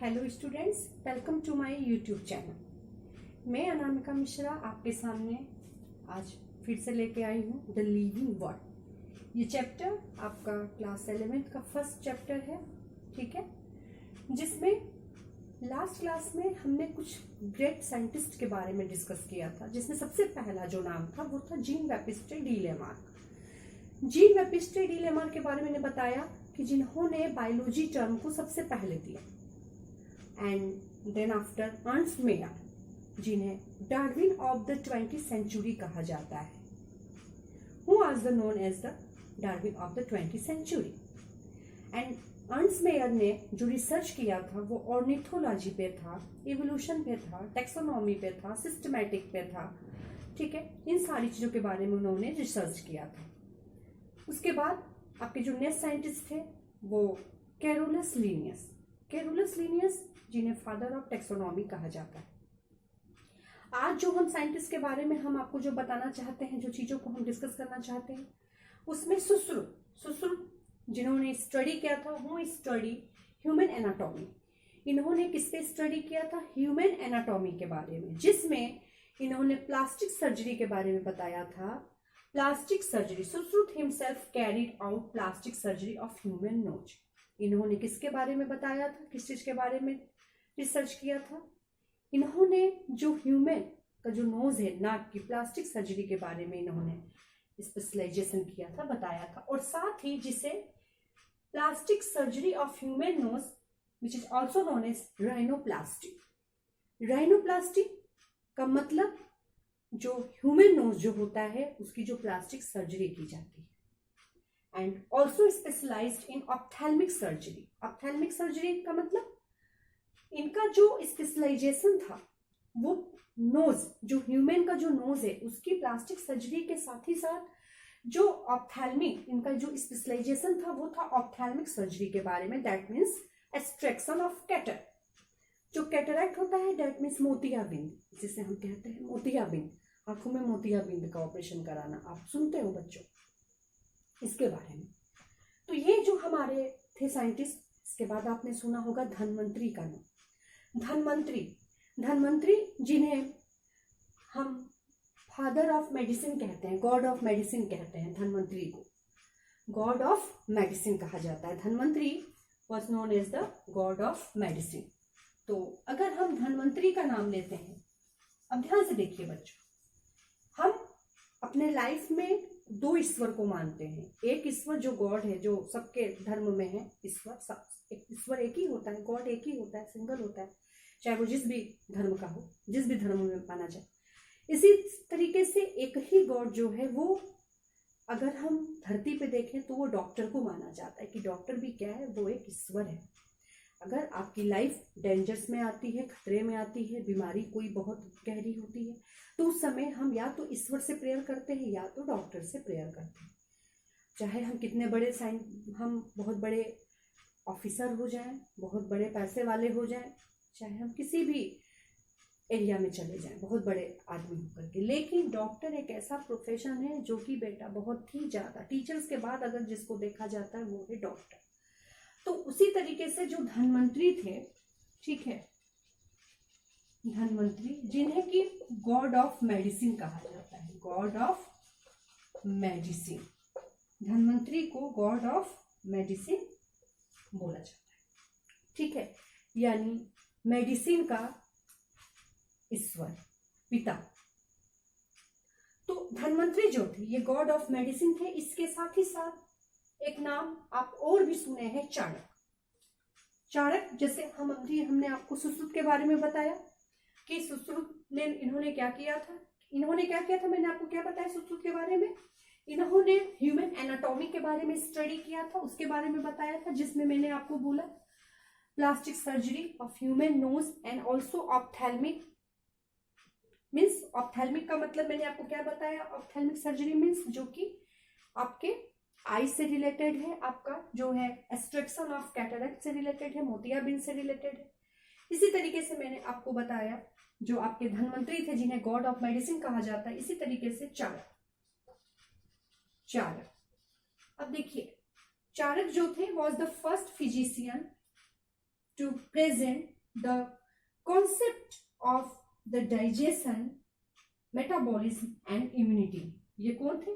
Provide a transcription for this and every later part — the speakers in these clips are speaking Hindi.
Hello students, welcome to my YouTube channel. मैं अनामिका मिश्रा आपके सामने आज फिर से लेके आई हूँ द लिविंग वर्ड। ये चैप्टर आपका क्लास 11th का फर्स्ट चैप्टर है, ठीक है, जिसमें लास्ट क्लास में हमने कुछ ग्रेट साइंटिस्ट के बारे में डिस्कस किया था, जिसमें सबसे पहला जो नाम था वो था Jean Baptiste D Lamarck. Jean Baptiste D Lamarck के बारे में मैंने बताया कि जिन्होंने बायोलॉजी टर्म को सबसे पहले दिया। And then after Ernst Mayr, जिन्हें Darwin of the 20th century कहा जाता है, who was the known as the Darwin of the 20th century. And Ernst Mayr ने जो रिसर्च किया था वो ऑर्निथोलॉजी पे था, इवोल्यूशन पे था, टेक्सोनॉमी पे था, सिस्टमैटिक पे था, ठीक है। इन सारी चीजों के बारे में उन्होंने रिसर्च किया था। उसके बाद आपके जो नेक्स्ट साइंटिस्ट थे वो कैरोलस लीनियस। कैरोलस लीनियस जिन्हें फादर ऑफ टेक्सोनॉमी कहा जाता है। आज जो हम साइंटिस्ट के बारे में हम आपको जो बताना चाहते हैं, जो चीजों को हम डिस्कस करना चाहते हैं, उसमें सुश्रुत जिन्होंने स्टडी किया था, वो स्टडी ह्यूमन एनाटॉमी। इन्होंने किस पे स्टडी किया था? ह्यूमन एनाटॉमी के बारे में, जिसमें इन्होंने प्लास्टिक सर्जरी के बारे में बताया था। Plastic surgery, Sushruta himself carried out plastic surgery of human nose. इन्होंने किसके बारे में बताया था, किस चीज के बारे में रिसर्च किया था? इन्होंने जो ह्यूमन का जो नोज है, नाक की प्लास्टिक सर्जरी के बारे में इन्होंने स्पेशलाइजेशन किया था, बताया था। और साथ ही जिसे plastic surgery of human nose which is also known as rhinoplasty. Rhinoplasty का मतलब जो ह्यूमन नोज जो होता है उसकी जो प्लास्टिक सर्जरी की जाती है। And also specialised in ophthalmic surgery. Ophthalmic surgery का मतलब इनका जो स्पेशलाइजेशन था वो नोज, जो ह्यूमन का जो नोज है उसकी प्लास्टिक सर्जरी के साथ ही साथ जो ऑप्थेल्मिक, इनका जो स्पेशलाइजेशन था वो था ऑप्थेल्मिक सर्जरी के बारे में। That means extraction of cataract. जो कैटरेक्ट होता है दैट मीन्स मोतियाबिंद, जिसे हम कहते हैं मोतियाबिंद, आंखों में मोतियाबिंद का ऑपरेशन कराना। आप सुनते हो बच्चों इसके बारे में। तो ये जो हमारे थे साइंटिस्ट। इसके बाद आपने सुना होगा धन्वंतरी का नाम। धन्वंतरी जिन्हें हम फादर ऑफ मेडिसिन कहते हैं, गॉड ऑफ मेडिसिन कहते हैं। धन्वंतरी को गॉड ऑफ मेडिसिन कहा जाता है। Dhanvantari was known as the god of medicine. तो अगर हम धन्वंतरी का नाम लेते हैं, अब ध्यान से देखिए बच्चों, हम अपने लाइफ में दो ईश्वर को मानते हैं। एक ईश्वर जो गॉड है, जो सबके धर्म में है, ईश्वर एक ही होता है, गॉड एक ही होता है, सिंगल होता है, चाहे वो जिस भी धर्म का हो, जिस भी धर्म में माना जाए। इसी तरीके से एक ही गॉड जो है वो अगर हम धरती पे देखें तो वो डॉक्टर को माना जाता है कि डॉक्टर भी क्या है, वो एक ईश्वर है। अगर आपकी लाइफ डेंजर्स में आती है, खतरे में आती है, बीमारी कोई बहुत गहरी होती है, तो उस समय हम या तो ईश्वर से प्रेयर करते हैं या तो डॉक्टर से प्रेयर करते हैं। चाहे हम कितने बड़े हम बहुत बड़े ऑफिसर हो जाएं, बहुत बड़े पैसे वाले हो जाएं, चाहे हम किसी भी एरिया में चले जाएं, बहुत बड़े आदमी होकर के, लेकिन डॉक्टर एक ऐसा प्रोफेशन है जो कि बेटा बहुत ही ज्यादा, टीचर्स के बाद अगर जिसको देखा जाता है वो है डॉक्टर। तो उसी तरीके से जो धन्वंतरी थे, ठीक है, धन्वंतरी जिन्हें कि गॉड ऑफ मेडिसिन कहा जाता है, गॉड ऑफ मेडिसिन। धन्वंतरी को गॉड ऑफ मेडिसिन बोला जाता है, ठीक है, यानी मेडिसिन का ईश्वर, पिता। तो धन्वंतरी जो थे ये गॉड ऑफ मेडिसिन थे। इसके साथ ही साथ एक नाम आप और भी सुने हैं, चाणक्य। चाणक्य, जैसे हमने आपको सुश्रुत के बारे में बताया कि सुश्रुत ने इन्होंने क्या किया था, मैंने आपको क्या बताया सुश्रुत के बारे में? इन्होंने ह्यूमन एनाटॉमी के बारे में स्टडी किया था, उसके बारे में बताया था, जिसमें मैंने आपको बोला plastic surgery of human nose and also ophthalmic. Means ophthalmic का मतलब मैंने आपको क्या बताया? ऑप्थेल्मिक सर्जरी मीन्स जो कि आपके आई से रिलेटेड है, आपका जो है एक्सट्रैक्शन ऑफ कैटरेक्ट से रिलेटेड है, मोतियाबिंद से रिलेटेड है। इसी तरीके से मैंने आपको बताया जो आपके धन्वंतरी थे जिन्हें गॉड ऑफ मेडिसिन कहा जाता है, इसी तरीके से चाणक्य। अब देखिए, चाणक्य जो थे was the first physician to present the concept of the digestion, metabolism and immunity. ये कौन थे?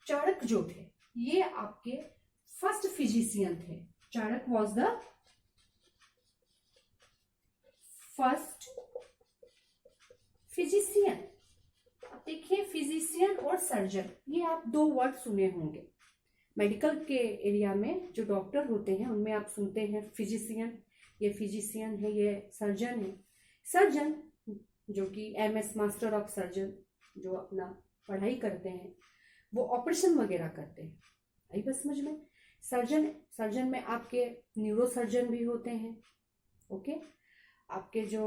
चाणक्य जो थे, ये आपके फर्स्ट फिजिशियन थे। Chanakya was the first physician. अब देखिए, फिजिशियन और सर्जन, ये आप दो वर्ड सुने होंगे। मेडिकल के एरिया में जो डॉक्टर होते हैं उनमें आप सुनते हैं फिजिशियन, ये फिजिशियन है, ये सर्जन है। सर्जन जो कि MS मास्टर ऑफ सर्जन, जो अपना पढ़ाई करते हैं, वो ऑपरेशन वगैरह करते हैं। आई बस समझ में? सर्जन में आपके न्यूरो सर्जन भी होते हैं। ओके, आपके जो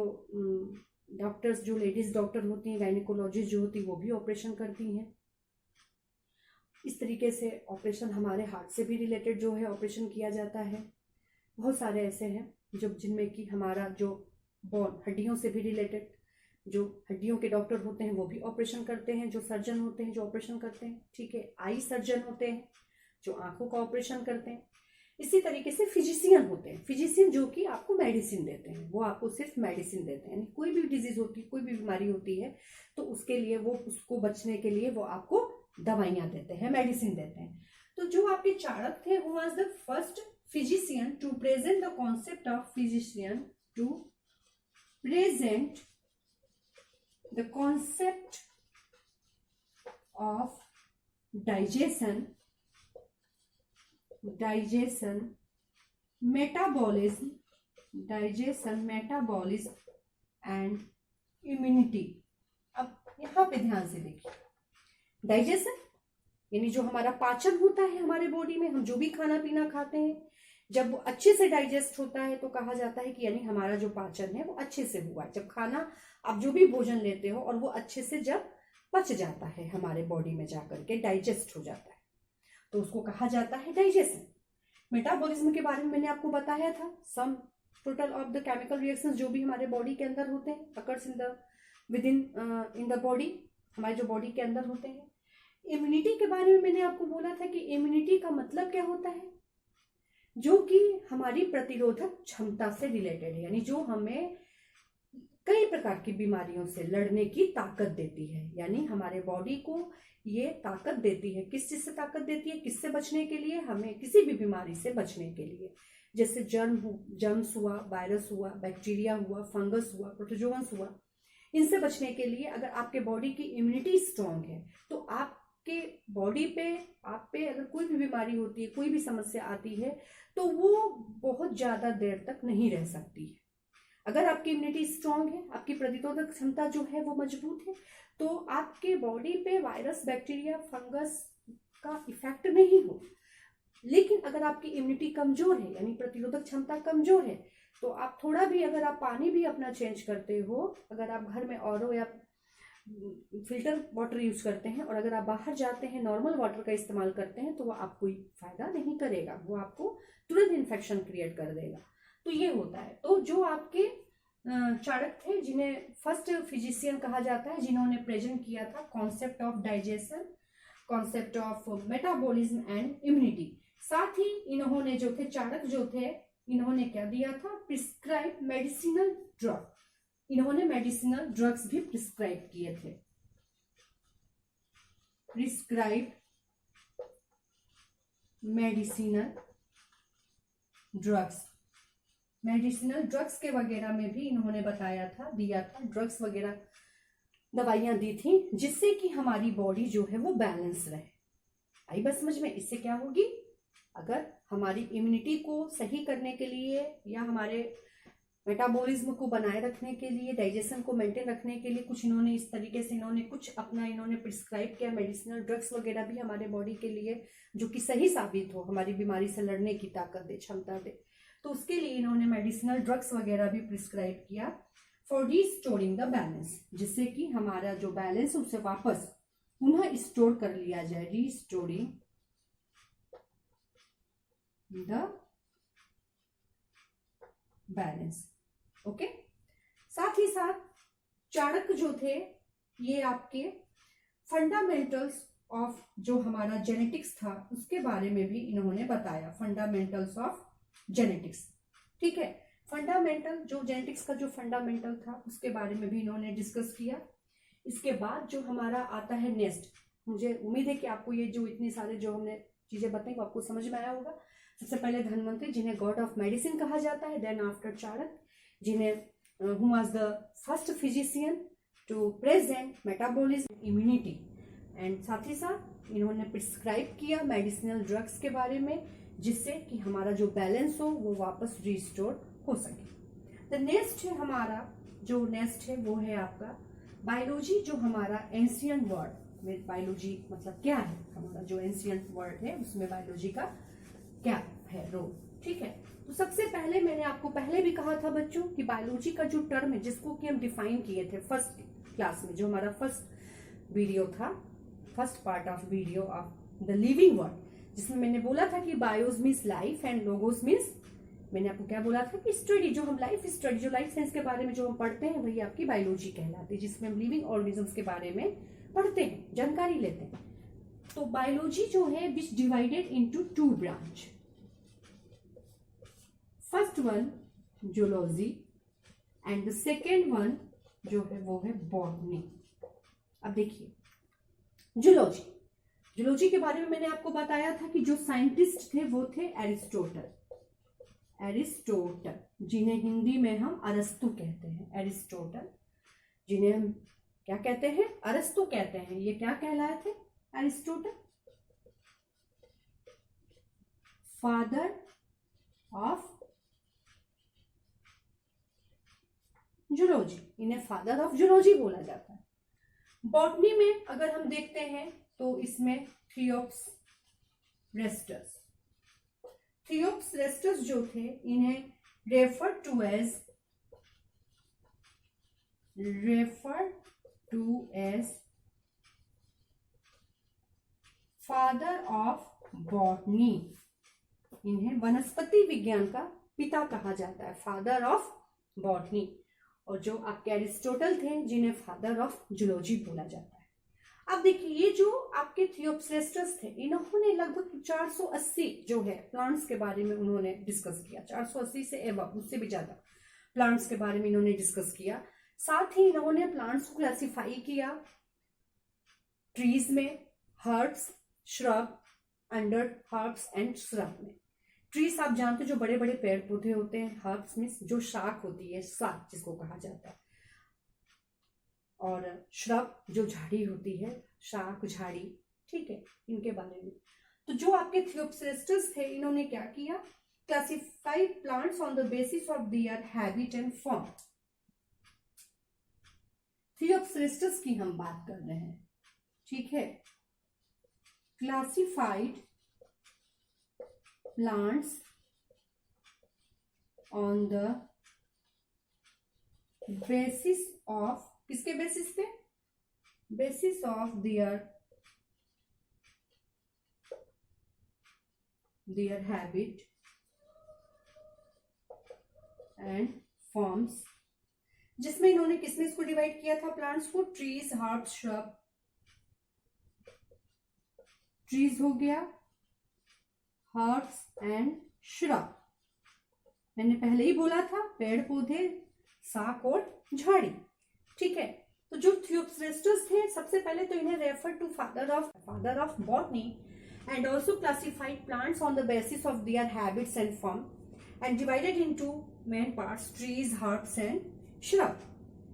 डॉक्टर्स, जो लेडीज डॉक्टर होती हैं, गायनिकोलॉजिस्ट जो होती है, वो भी ऑपरेशन करती हैं। इस तरीके से ऑपरेशन हमारे हार्ट से भी रिलेटेड जो है ऑपरेशन किया जाता है। बहुत सारे ऐसे हैं जो जिनमें कि हमारा जो बोन, हड्डियों से भी रिलेटेड जो हड्डियों के डॉक्टर होते हैं वो भी ऑपरेशन करते हैं, जो सर्जन होते हैं जो ऑपरेशन करते हैं। ठीक है, आई सर्जन होते हैं जो आंखों का ऑपरेशन करते हैं। इसी तरीके से फिजिशियन होते हैं, फिजिशियन जो कि आपको मेडिसिन देते हैं, वो आपको सिर्फ मेडिसिन देते हैं। यानी कोई भी डिजीज होती है, कोई भी बीमारी होती है, तो उसके लिए वो, उसको बचने के लिए वो आपको दवाइयां देते हैं, मेडिसिन देते हैं। तो जो आपके चाणक्य थे, who was the first physician to present the concept of physician, to present the concept of digestion, metabolism and immunity। अब यहाँ पे ध्यान से देखिए, डाइजेशन यानी जो हमारा पाचन होता है हमारे बॉडी में, हम जो भी खाना पीना खाते हैं, जब वो अच्छे से डाइजेस्ट होता है तो कहा जाता है कि यानी हमारा जो पाचन है वो अच्छे से हुआ है। जब खाना, आप जो भी भोजन लेते हो और वो अच्छे से जब पच जाता है हमारे बॉडी में जाकर के डाइजेस्ट हो जाता है, तो उसको कहा जाता है डाइजेशन। मेटाबॉलिज्म के बारे में मैंने आपको बताया था, sum total of the chemical reactions जो भी हमारे बॉडी के अंदर होते हैं, occurs in the within in the body, हमारे जो बॉडी के अंदर होते हैं। इम्यूनिटी के बारे में मैंने आपको बोला था कि इम्यूनिटी का मतलब क्या होता है, जो कि हमारी प्रतिरोधक क्षमता से रिलेटेड है, यानी जो हमें कई प्रकार की बीमारियों से लड़ने की ताकत देती है। यानी हमारे बॉडी को ये ताकत देती है। किस चीज से ताकत देती है? किससे बचने के लिए? हमें किसी भी बीमारी से बचने के लिए, जैसे जर्म्स हुआ, वायरस हुआ, बैक्टीरिया हुआ, फंगस हुआ, प्रोटोजोअन्स हुआ, इनसे बचने के लिए अगर आपके बॉडी की इम्यूनिटी स्ट्रांग है तो आपके बॉडी पे, आप पे अगर कोई भी बीमारी होती है, कोई भी समस्या आती है, तो वो बहुत ज्यादा देर तक नहीं रह सकती है। अगर आपकी इम्यूनिटी स्ट्रांग है, आपकी प्रतिरोधक क्षमता जो है वो मजबूत है, तो आपके बॉडी पे वायरस, बैक्टीरिया, फंगस का इफेक्ट नहीं हो। लेकिन अगर आपकी इम्यूनिटी कमजोर है, यानी प्रतिरोधक क्षमता कमजोर है, तो आप थोड़ा भी, अगर आप पानी भी अपना चेंज करते हो, अगर आप घर में RO या फिल्टर वाटर यूज करते हैं और अगर आप बाहर जाते हैं नॉर्मल वाटर का इस्तेमाल करते हैं, तो वो आपको फायदा नहीं करेगा, वो आपको तुरंत इन्फेक्शन क्रिएट कर देगा। तो ये होता है। तो जो आपके चाणक्य थे, जिन्हें फर्स्ट फिजिशियन कहा जाता है, जिन्होंने प्रेजेंट किया था concept of digestion, concept of metabolism and immunity. साथ ही इन्होंने जो थे, चाणक्य जो थे, इन्होंने क्या दिया था? Prescribe medicinal drug. इन्होंने मेडिसिनल ड्रग्स भी प्रिस्क्राइब किए थे। Prescribe medicinal drugs, medicinal drugs के वगैरह में भी इन्होंने बताया था, दिया था, ड्रग्स वगैरह दवाइयां दी थी, जिससे कि हमारी बॉडी जो है वो बैलेंस रहे। आई बात समझ में? इससे क्या होगी, अगर हमारी इम्यूनिटी को सही करने के लिए या हमारे मेटाबॉलिज्म को बनाए रखने के लिए, डाइजेशन को मेंटेन रखने के लिए कुछ इन्होंने इस तरीके से इन्होंने प्रिस्क्राइब किया मेडिसिनल ड्रग्स वगैरह भी हमारे बॉडी के लिए, जो कि सही साबित हो, हमारी बीमारी से लड़ने की ताकत दे, क्षमता दे। तो उसके लिए इन्होंने मेडिसिनल ड्रग्स वगैरह भी प्रिस्क्राइब किया फॉर रिस्टोरिंग द बैलेंस, जिससे कि हमारा जो बैलेंस उसे वापस पुनः स्टोर कर लिया जाए, रिस्टोरिंग द बैलेंस। ओके। साथ ही साथ चाणक्य जो थे, ये आपके फंडामेंटल्स ऑफ जो हमारा जेनेटिक्स था उसके बारे में भी इन्होंने बताया, फंडामेंटल्स ऑफ जेनेटिक्स। ठीक है, फंडामेंटल, जो जेनेटिक्स का जो फंडामेंटल था उसके बारे में भी इन्होंने डिस्कस किया। इसके बाद जो हमारा आता है नेक्स्ट, मुझे उम्मीद है कि आपको ये जो इतने सारे जो हमने चीजें बताई वो आपको समझ में आया होगा। सबसे पहले धन्वंतरि, जिन्हें गॉड ऑफ मेडिसिन कहा जाता है। देन आफ्टर चाणक्य, जिन्हें who was the first physician to present metabolism immunity, and साथ ही साथ इन्होंने प्रिस्क्राइब किया मेडिसिनल ड्रग्स के बारे में, जिससे कि हमारा जो बैलेंस हो वो वापस रिस्टोर हो सके। द नेक्स्ट है हमारा, जो नेक्स्ट है वो है आपका बायोलॉजी, जो हमारा एंशियंट वर्ड में बायोलॉजी मतलब क्या है, हमारा जो एंशियंट वर्ड है उसमें बायोलॉजी का क्या है रोल। ठीक है, तो सबसे पहले मैंने आपको पहले भी कहा था बच्चों कि बायोलॉजी का जो टर्म है जिसको कि हम डिफाइन किए थे फर्स्ट क्लास में, जो हमारा फर्स्ट वीडियो था, first part of video of the living word, जिसमें मैंने बोला था कि BIOS means life and logos means, मैंने आपको क्या बोला था कि स्टडी, जो हम लाइफ स्टडी, जो लाइफ साइंस के बारे में जो हम पढ़ते हैं वही आपकी बायोलॉजी कहलाती है, जिसमें हम लिविंग ऑर्गेनिजम्स के बारे में पढ़ते हैं, जानकारी लेते हैं। तो बायोलॉजी जो है which divided into 2 branch. First one zoology and the second one जो है वो है बॉटनी। अब देखिए जूलॉजी, जूलॉजी के बारे में मैंने आपको बताया था कि जो साइंटिस्ट थे वो थे एरिस्टोटल, एरिस्टोटल, जिन्हें हिंदी में हम अरस्तु कहते हैं। एरिस्टोटल, जिन्हें हम क्या कहते हैं, अरस्तु कहते हैं। ये क्या कहलाए थे एरिस्टोटल? फादर ऑफ जूलॉजी, इन्हें फादर ऑफ जूलॉजी बोला जाता है। बॉटनी में अगर हम देखते हैं तो इसमें थियोप्स रेस्टस, थियोप्स रेस्टस जो थे इन्हें refer to as father of botany, इन्हें वनस्पति विज्ञान का पिता कहा जाता है, फादर ऑफ बॉटनी। और जो आपके एरिस्टोटल थे जिन्हें फादर ऑफ जूलॉजी बोला जाता है। अब देखिए ये जो आपके थियोप्सेस्टस थे, इन्होंने लगभग 480 जो है प्लांट्स के बारे में उन्होंने डिस्कस किया, 480 से एबव, उससे भी ज्यादा प्लांट्स के बारे में इन्होंने डिस्कस किया। साथ ही इन्होंने प्लांट्स को क्लासिफाई किया ट्रीज में, herbs, shrub, under herbs and shrub में। ट्रीज आप जानते हैं जो बड़े बड़े पेड़ पौधे होते हैं, हर्ब्स में जो शाख होती है, शाख जिसको कहा जाता है, और श्रब जो झाड़ी होती है, शाख झाड़ी, ठीक है, इनके बारे में। तो जो आपके थियोप्सेस्टस थे इन्होंने क्या किया, classified plants on the basis of their habit and form. Theophrastus की हम बात कर रहे हैं, ठीक है। Classified plants on the basis of, किसके बेसिस पे, basis of their habit and forms, जिसमें इन्होंने किसमें इसको डिवाइड किया था प्लांट्स को, ट्रीज, हर्ब्स, श्रब। ट्रीज हो गया, हर्ब्स एंड श्रब, मैंने पहले ही बोला था पेड़ पौधे, शाख और झाड़ी, ठीक है। तो जो थियोप्सेस्टस थे सबसे पहले तो इन्हें refer to father of botany and also classified plants on the basis of their habits and form and divided into main parts, trees, herbs and shrub.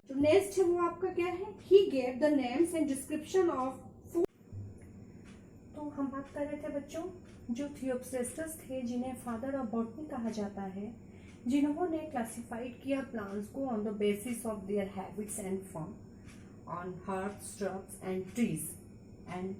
तो नेक्स्ट है वो आपका क्या है, he gave the names and description of food. तो हम बात कर रहे थे बच्चों जो थियोप्सेस्टस थे जिन्हें फादर ऑफ बॉटनी कहा जाता है, जिन्होंने क्लासिफाइड किया प्लांट्स को on the basis of their habits and form on herbs, shrubs and trees, and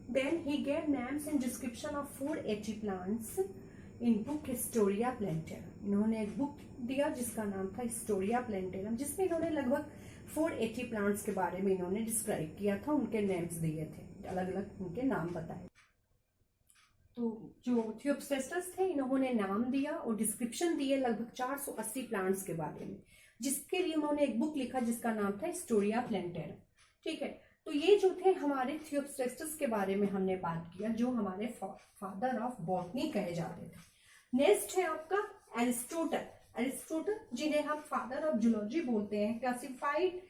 then he gave names and description of 480 plants in book Historia Plantarum. इन्होंने एक बुक दिया जिसका नाम था हिस्टोरिया प्लांटेरम, जिसमें इन्होंने लगभग 480 प्लांट्स के बारे में इन्होंने डिस्क्राइब किया था, उनके नेम्स दिए थे, अलग अलग उनके नाम बताए। तो जो थियोप्सेस्टस थे इन्होंने नाम दिया और डिस्क्रिप्शन दिए लगभग 480 प्लांट्स के बारे में, जिसके लिए उन्होंने एक बुक लिखा जिसका नाम था हिस्टोरिया प्लांटेरम, ठीक है। तो ये जो थे हमारे थियोप्सेस्टस के बारे में हमने बात किया, जो हमारे फादर ऑफ बॉटनी कहे जाते थे। नेक्स्ट है आपका एरिस्टोटल। एरिस्टोटल, जिन्हें हम फादर ऑफ जूलॉजी बोलते हैं, क्लासिफाइड,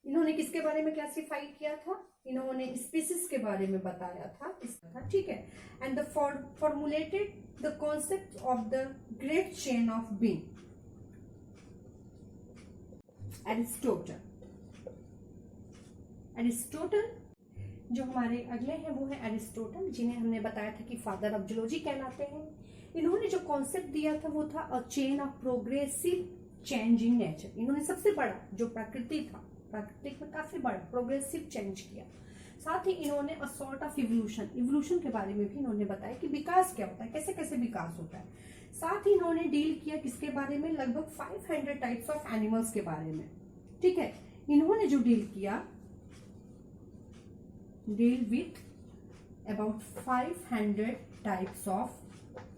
इन्होंने किसके बारे में क्लासिफाई किया था? इन्होंने स्पीसीज के बारे में बताया था, इसका, ठीक है। And the formulated the concept of the great chain of being, Aristotle. Aristotle जो हमारे अगले हैं वो है एरिस्टोटल, जिन्हें हमने बताया था कि फादर ऑफ जूलॉजी कहलाते हैं। इन्होंने जो कॉन्सेप्ट दिया था वो था a chain of progressive change in nature. इन्होंने सबसे बड़ा जो प्रकृति था, प्राकृतिक में काफी बड़ा प्रोग्रेसिव चेंज किया। साथ ही इन्होंने a sort of evolution, evolution के बारे में भी इन्होंने बताया कि विकास क्या होता है, कैसे कैसे विकास होता है। साथ ही इन्होंने डील किया किसके बारे में? लगभग 500 टाइप्स ऑफ एनिमल्स के बारे में, ठीक है। इन्होंने जो डील किया, deal with about 500 types of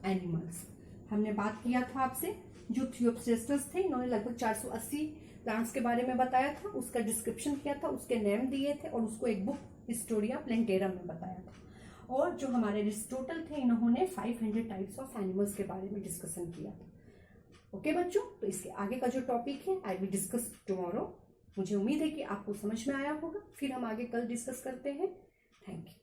animals. हमने बात किया था आपसे, जो थियोप्सिस्टस थे, इन्होंने लगभग 480 प्लांट्स के बारे में बताया था, उसका डिस्क्रिप्शन किया था, उसके नेम दिए थे और उसको एक बुक हिस्टोरिया प्लेंटेरम में बताया था। और जो हमारे एरिस्टोटल थे, इन्होंने 500 टाइप्स ऑफ एनिमल्स के बारे में डिस्कशन किया था। ओके बच्चों, तो इसके आगे का जो टॉपिक है आई विल डिस्कस टुमारो। मुझे उम्मीद है कि आपको समझ में आया होगा। फिर हम आगे कल डिस्कस करते हैं। Thank you.